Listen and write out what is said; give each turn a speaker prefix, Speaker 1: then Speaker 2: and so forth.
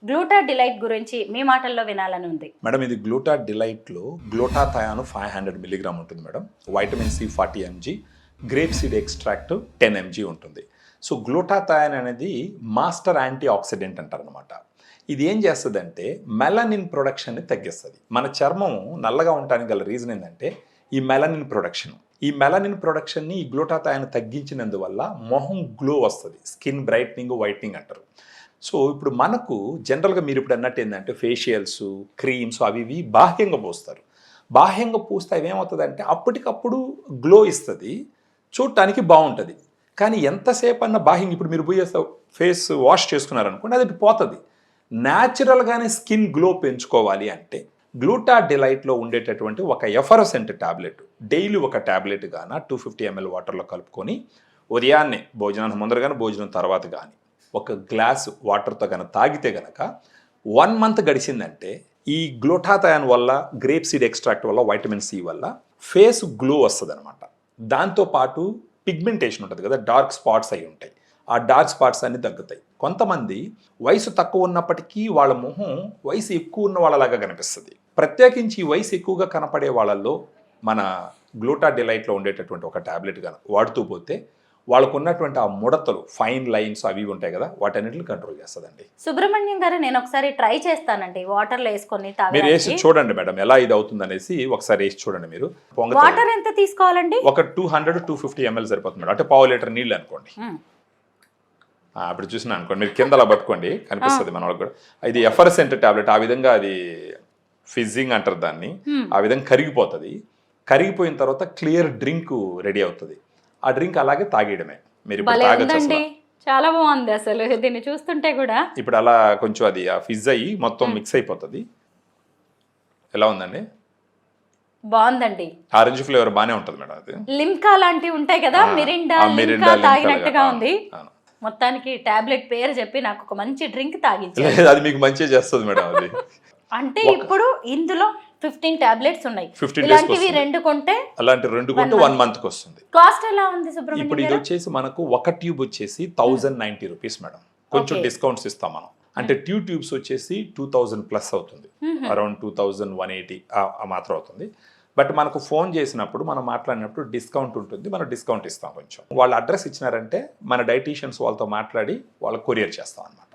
Speaker 1: గ్లూటా delight గురించి మీ మాటల్లో వినాలని ఉంది.
Speaker 2: మేడం ఇది గ్లూటా డిలైట్లో గ్లూటాథయాన్ 500 మిలీగ్రామ్ ఉంటుంది madam. Vitamin C 40 mg, grape seed extract 10 mg ఉంటుంది. సో గ్లూటాథయాన్ అనేది మాస్టర్ యాంటీ ఆక్సిడెంట్ అంటారనమాట. ఇది ఏం చేస్తుందంటే మెలనిన్ ప్రొడక్షన్ని తగ్గిస్తుంది. మన చర్మం నల్లగా ఉండడానికి గల రీజన్ ఏంటంటే ఈ మెలనిన్ ప్రొడక్షన్. ఈ మెలనిన్ ప్రొడక్షన్ని ఈ గ్లూటాథయాన్ తగ్గించినందువల్ల మొహం గ్లో వస్తుంది, స్కిన్ బ్రైట్నింగ్, వైట్నింగ్ అంటారు. సో ఇప్పుడు మనకు జనరల్గా మీరు ఇప్పుడు అన్నట్టు ఏంటంటే ఫేషియల్స్, క్రీమ్స్ అవి ఇవి బాహ్యంగా పోస్తారు. బాహ్యంగా పూస్తే అవి ఏమవుతుందంటే అప్పటికప్పుడు గ్లో ఇస్తుంది, చూడటానికి బాగుంటుంది. కానీ ఎంతసేపు అన్న బాహ్యంగా ఇప్పుడు మీరు పోయి ఫేస్ వాష్ చేసుకున్నారనుకోండి, అది పోతుంది. న్యాచురల్గానే స్కిన్ గ్లో పెంచుకోవాలి అంటే గ్లూటా డిలైట్లో ఉండేటటువంటి ఒక ఎఫరసెంట్ ట్యాబ్లెట్ డైలీ ఒక ట్యాబ్లెట్ గాన 250 ml వాటర్లో కలుపుకొని ఉదయాన్నే భోజనానికి ముందర కానీ భోజనం తర్వాత కానీ ఒక గ్లాస్ వాటర్తో కనుక తాగితే కనుక 1 month గడిచిందంటే ఈ గ్లూటాథయాన్ వల్ల, గ్రేప్ సీడ్ ఎక్స్ట్రాక్ట్ వల్ల, వైటమిన్ సి వల్ల ఫేస్ గ్లో వస్తుంది అనమాట. దాంతోపాటు పిగ్మెంటేషన్ ఉంటుంది కదా, డార్క్ స్పాట్స్ అయి ఉంటాయి, ఆ డార్క్ స్పాట్స్ అన్ని తగ్గుతాయి. కొంతమంది వయసు తక్కువ ఉన్నప్పటికీ వాళ్ళ మొహం వయసు ఎక్కువ ఉన్న వాళ్ళలాగా కనిపిస్తుంది. ప్రత్యేకించి వయసు ఎక్కువగా కనపడే వాళ్ళల్లో మన గ్లూటా డిలైట్లో ఉండేటటువంటి ఒక ట్యాబ్లెట్ కనుక వాడుతూ పోతే వాళ్ళకు ఉన్నటువంటి ఆ ముడతలు, ఫైన్ లైన్స్ అవి ఉంటాయి కదా, వాటన్నిటిని కంట్రోల్ చేస్తుందండి.
Speaker 1: సుబ్రహ్మణ్యం గారు, నేను ఒకసారి ట్రై చేస్తానండి వాటర్లో వేసుకొని
Speaker 2: మీరు వేసి చూడండి మేడం ఎలా ఇది అవుతుంది అనేసి ఒకసారి వేసి చూడండి. మీరు
Speaker 1: వాటర్ ఎంత తీసుకోవాలండి?
Speaker 2: ఒక 200-250 ml సరిపోతుంది మేడం. అంటే 1/2 లీటర్ నీళ్ళు అనుకోండి. ఇప్పుడు చూసినా అనుకోండి, మీరు కింద అలా పట్టుకోండి, కనిపిస్తుంది మన వాళ్ళకి కూడా. ఇది ఎఫరసెంట్ టాబ్లెట్, ఆ విధంగా అది ఫిజ్జింగ్ అంటారు దాన్ని, ఆ విధంగా కరిగిపోతుంది. కరిగిపోయిన తర్వాత క్లియర్ డ్రింక్ రెడీ అవుతుంది. ఆ డ్రింక్ అలాగే తాగేయడమే. మీరు ఇప్పుడు తాగొచ్చు.
Speaker 1: చాలా బాగుంది అసలు దీన్ని చూస్తుంటే కూడా.
Speaker 2: ఇప్పుడు అలా కొంచెం అది ఆ ఫిజ్ అయ్యి మొత్తం మిక్స్ అయిపోతుంది. ఎలా ఉందండి?
Speaker 1: బాగుందండి.
Speaker 2: ఆరెంజ్ ఫ్లేవర్ బాగానే ఉంటుంది మేడం. అది
Speaker 1: లిమ్కా లాంటివి ఉంటాయి కదా, మిరిండా లిమ్కా తాగినట్టుగా ఉంది. మొత్తానికి టాబ్లెట్ పేరు చెప్పి నాకు ఒక మంచి డ్రింక్ తాగించారు.
Speaker 2: అది మీకు మంచిగా చేస్తుంది మేడం. అది
Speaker 1: అంటే ఇప్పుడు ఇందులో 15 టాబ్లెట్స్ ఉన్నాయి. ఇలాంటివి 2 కొంటే,
Speaker 2: అలాంటి 2 కొంటే 1 month కి వస్తుంది.
Speaker 1: కాస్ట్ ఎలా ఉంది సుబ్రహ్మణ్యం?
Speaker 2: ఇప్పుడు ఇది వచ్చేసి మనకు ఒక ట్యూబ్ వచ్చేసి 1090 రూపీస్ మేడం. కొంచెం డిస్కౌంట్స్ ఇస్తాం మనం. అంటే ట్యూబ్స్ వచ్చేసి 2000 ప్లస్ అవుతుంది, అరౌండ్ 2180 మాత్రం అవుతుంది. బట్ మనకు ఫోన్ చేసినప్పుడు, మనం మాట్లాడినప్పుడు డిస్కౌంట్ ఉంటుంది, మనం డిస్కౌంట్ ఇస్తాం కొంచెం. వాళ్ళ అడ్రస్ ఇచ్చినారంటే మన డైటీషియన్స్ వాళ్ళతో మాట్లాడి వాళ్ళకి కొరియర్ చేస్తాం అన్నమాట.